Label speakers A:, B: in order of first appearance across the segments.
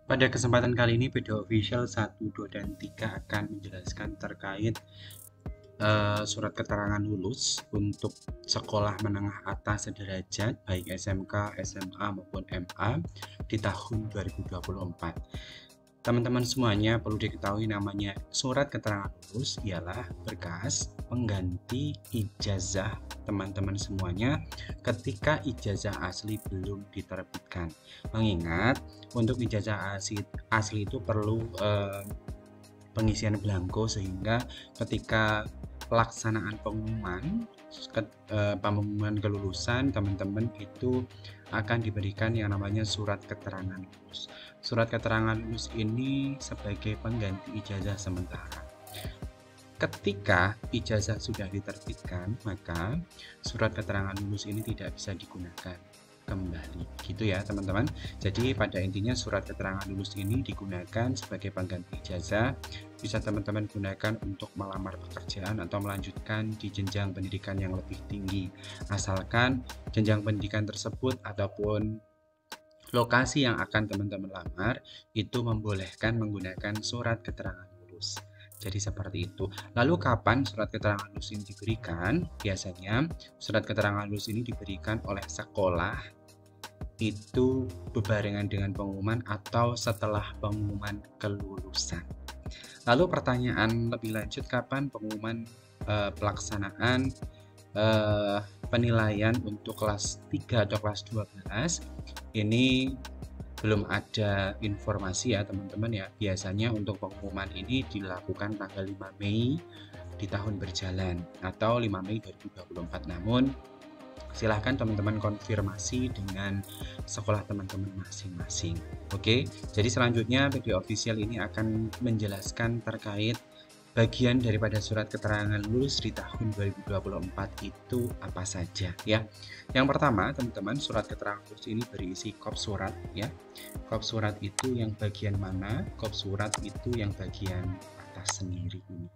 A: Pada kesempatan kali ini, video official 1, 2, dan 3 akan menjelaskan terkait surat keterangan lulus untuk sekolah menengah atas sederajat, baik SMK, SMA, maupun MA di tahun 2024. Teman-teman semuanya perlu diketahui namanya surat keterangan lulus ialah berkas pengganti ijazah teman-teman semuanya ketika ijazah asli belum diterbitkan. Mengingat untuk ijazah asli itu perlu pengisian belangko sehingga ketika pelaksanaan pengumuman kelulusan teman-teman itu akan diberikan yang namanya surat keterangan lulus. Surat keterangan lulus ini sebagai pengganti ijazah sementara. Ketika ijazah sudah diterbitkan, maka surat keterangan lulus ini tidak bisa digunakan kembali. Gitu ya, teman-teman. Jadi pada intinya surat keterangan lulus ini digunakan sebagai pengganti ijazah. Bisa teman-teman gunakan untuk melamar pekerjaan atau melanjutkan di jenjang pendidikan yang lebih tinggi. Asalkan jenjang pendidikan tersebut ataupun lokasi yang akan teman-teman lamar itu membolehkan menggunakan surat keterangan lulus. Jadi seperti itu. Lalu kapan surat keterangan lulus ini diberikan? Biasanya surat keterangan lulus ini diberikan oleh sekolah itu bebarengan dengan pengumuman atau setelah pengumuman kelulusan. Lalu pertanyaan lebih lanjut, kapan pengumuman pelaksanaan penilaian untuk kelas 3 atau kelas 12? Ini belum ada informasi ya teman-teman ya. Biasanya untuk pengumuman ini dilakukan tanggal 5 Mei di tahun berjalan atau 5 Mei 2024. Namun silahkan teman-teman konfirmasi dengan sekolah teman-teman masing-masing. Oke, jadi selanjutnya video official ini akan menjelaskan terkait bagian daripada surat keterangan lulus di tahun 2024 itu apa saja ya. Yang pertama, teman-teman, surat keterangan lulus ini berisi kop surat ya. Kop surat itu yang bagian mana? Kop surat itu yang bagian atas sendiri ini.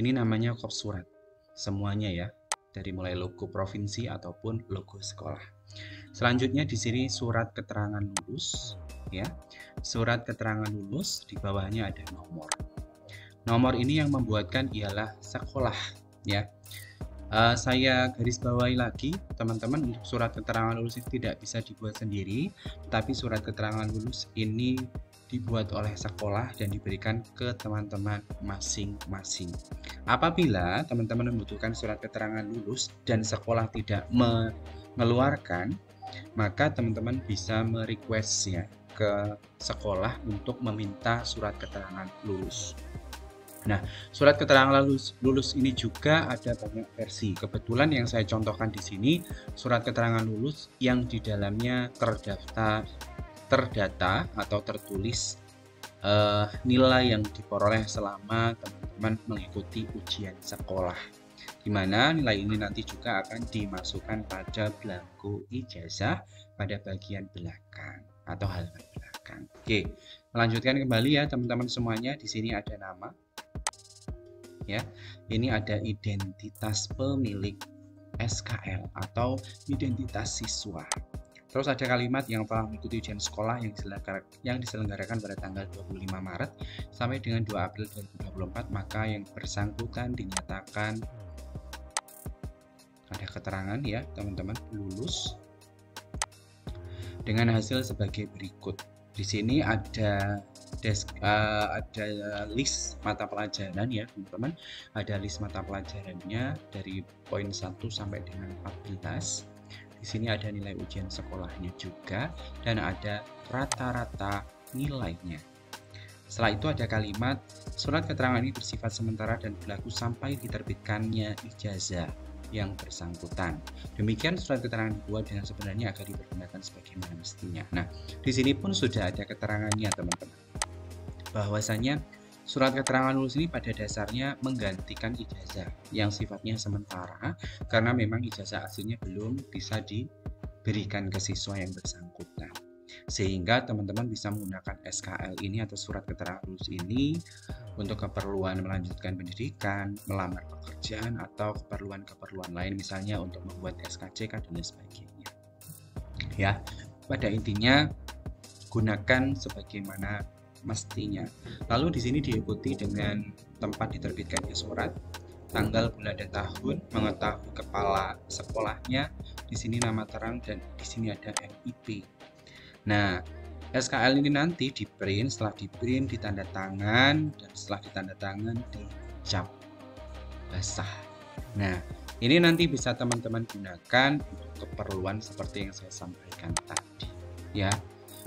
A: Ini namanya kop surat. Semuanya ya, dari mulai logo provinsi ataupun logo sekolah. Selanjutnya di sini surat keterangan lulus ya. Surat keterangan lulus di bawahnya ada nomor. Nomor ini yang membuatkan ialah sekolah ya. Saya garis bawahi lagi teman-teman, untuk surat keterangan lulus itu tidak bisa dibuat sendiri, tetapi surat keterangan lulus ini dibuat oleh sekolah dan diberikan ke teman-teman masing-masing. Apabila teman-teman membutuhkan surat keterangan lulus dan sekolah tidak mengeluarkan, maka teman-teman bisa merequest ya ke sekolah untuk meminta surat keterangan lulus. Nah, surat keterangan lulus ini juga ada banyak versi. Kebetulan yang saya contohkan di sini surat keterangan lulus yang di dalamnya terdata atau tertulis nilai yang diperoleh selama teman-teman mengikuti ujian sekolah, di mana nilai ini nanti juga akan dimasukkan pada belangko ijazah pada bagian belakang atau halaman belakang. Oke, melanjutkan kembali ya teman-teman semuanya. Di sini ada nama ya. Ini ada identitas pemilik SKL atau identitas siswa. Terus ada kalimat yang telah mengikuti ujian sekolah yang diselenggarakan pada tanggal 25 Maret sampai dengan 2 April 2024, maka yang bersangkutan dinyatakan ada keterangan ya teman-teman lulus dengan hasil sebagai berikut. Di sini ada list mata pelajaran ya teman-teman. Ada list mata pelajarannya dari poin 1 sampai dengan 14. Di sini ada nilai ujian sekolahnya juga dan ada rata-rata nilainya. Setelah itu ada kalimat surat keterangan ini bersifat sementara dan berlaku sampai diterbitkannya ijazah yang bersangkutan. Demikian surat keterangan dibuat dengan sebenarnya agar dipergunakan sebagaimana mestinya. Nah, di sini pun sudah ada keterangannya teman-teman, bahwasanya surat keterangan lulus ini pada dasarnya menggantikan ijazah yang sifatnya sementara karena memang ijazah aslinya belum bisa diberikan ke siswa yang bersangkutan. Sehingga teman-teman bisa menggunakan SKL ini atau surat keterangan lulus ini untuk keperluan melanjutkan pendidikan, melamar pekerjaan, atau keperluan-keperluan lain, misalnya untuk membuat SKCK dan lain sebagainya. Ya, pada intinya gunakan sebagaimana mestinya. Lalu di sini diikuti dengan tempat diterbitkannya surat, tanggal, bulan, dan tahun, mengetahui kepala sekolahnya, di sini nama terang, dan di sini ada NIP. Nah, SKL ini nanti di print, setelah di print ditanda tangan, dan setelah ditanda tangan dicap basah. Nah, ini nanti bisa teman-teman gunakan untuk keperluan seperti yang saya sampaikan tadi, ya.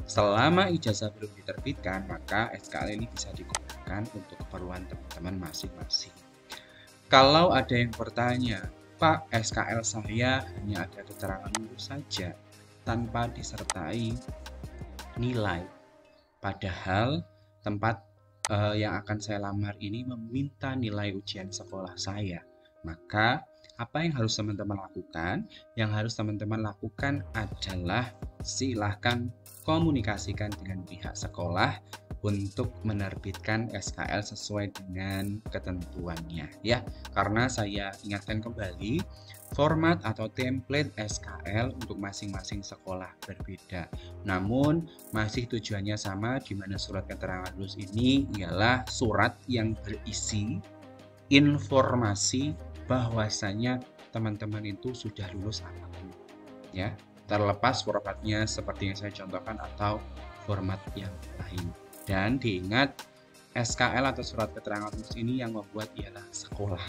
A: Selama ijazah belum diterbitkan, maka SKL ini bisa digunakan untuk keperluan teman-teman masing-masing. Kalau ada yang bertanya, Pak, SKL saya hanya ada keterangan lulus saja tanpa disertai nilai. Padahal tempat yang akan saya lamar ini meminta nilai ujian sekolah saya. Maka apa yang harus teman-teman lakukan? Yang harus teman-teman lakukan adalah silahkan komunikasikan dengan pihak sekolah untuk menerbitkan SKL sesuai dengan ketentuannya, ya. Karena saya ingatkan kembali, format atau template SKL untuk masing-masing sekolah berbeda. Namun masih tujuannya sama, di mana surat keterangan lulus ini ialah surat yang berisi informasi bahwasanya teman-teman itu sudah lulus apapun, ya. Terlepas formatnya seperti yang saya contohkan atau format yang lain. Dan diingat, SKL atau surat keterangan lulus ini yang membuat ialah sekolah.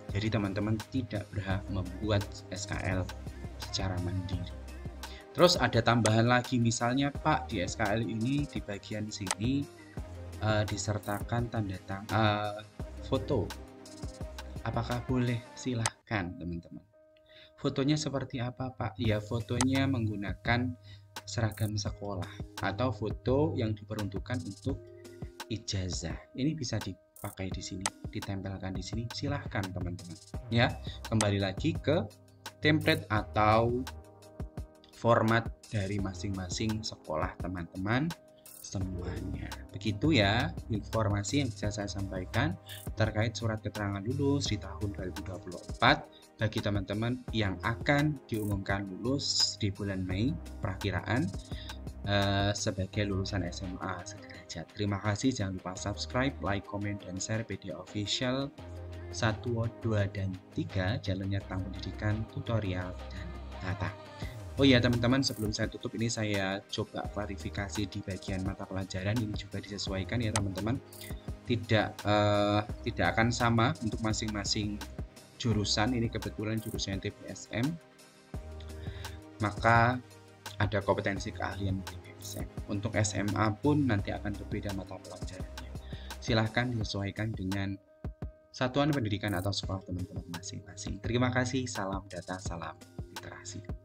A: Jadi teman-teman tidak berhak membuat SKL secara mandiri. Terus ada tambahan lagi, misalnya Pak, di SKL ini di bagian sini disertakan tanda tangan foto. Apakah boleh? Silahkan teman-teman. Fotonya seperti apa Pak? Ya, fotonya menggunakan seragam sekolah atau foto yang diperuntukkan untuk ijazah. Ini bisa dipakai di sini, ditempelkan di sini. Silahkan teman-teman. Ya, kembali lagi ke template atau format dari masing-masing sekolah teman-teman semuanya. Begitu ya informasi yang bisa saya sampaikan terkait surat keterangan lulus di tahun 2024 bagi teman-teman yang akan diumumkan lulus di bulan Mei, perakiraan sebagai lulusan SMA sederajat. Terima kasih, jangan lupa subscribe, like, comment, dan share PD Official 1, 2, dan 3 Jalannya Tentang Pendidikan, Tutorial, dan Data. Oh iya teman-teman, sebelum saya tutup ini saya coba klarifikasi di bagian mata pelajaran ini juga disesuaikan ya teman-teman. Tidak akan sama untuk masing-masing jurusan. Ini kebetulan jurusan TPSM, maka ada kompetensi keahlian TPSM. Untuk SMA pun nanti akan berbeda mata pelajarannya. Silahkan disesuaikan dengan satuan pendidikan atau sekolah teman-teman masing-masing. Terima kasih, salam data, salam literasi.